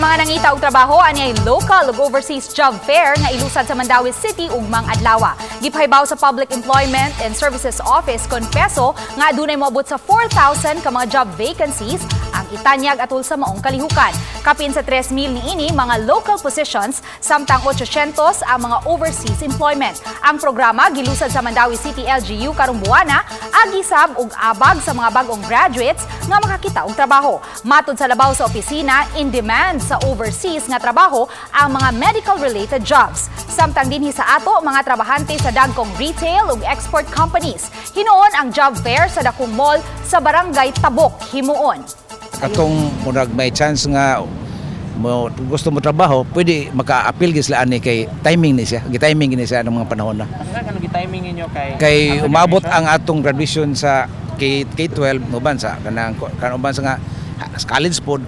Sa mga nangita og trabaho ani local ug overseas job fair nga ilusad sa Mandawi City ug Mang Adlaw. Gipaybaw sa Public Employment and Services Office Confeso nga adunay moabot sa 4,000 ka mga job vacancies ang itanyag atul sa maong kalihukan. Kapin sa 3,000 niini mga local positions samtang 800 ang mga overseas employment. Ang programa gilusad sa Mandawi City LGU karong buwana agisab og abag sa mga bag-ong graduates nga makakita og trabaho. Matud sa labaw sa opisina, in demand sa overseas nga trabaho ang mga medical-related jobs. Samtang dinhi sa ato, mga trabahante sa dagkong retail ug export companies. Hinuon ang job fair sa dakong mall sa Barangay Tabok, Himuon. Katong murag may chance nga gusto mo trabaho, pwede maka-appeal sila ani kay timing ni siya. Gi-timing ni siya ng mga panahon na. Ano gi-timing ninyo kay umabot ang atong graduation sa K12 uban sa kanang uban sa nga college pod.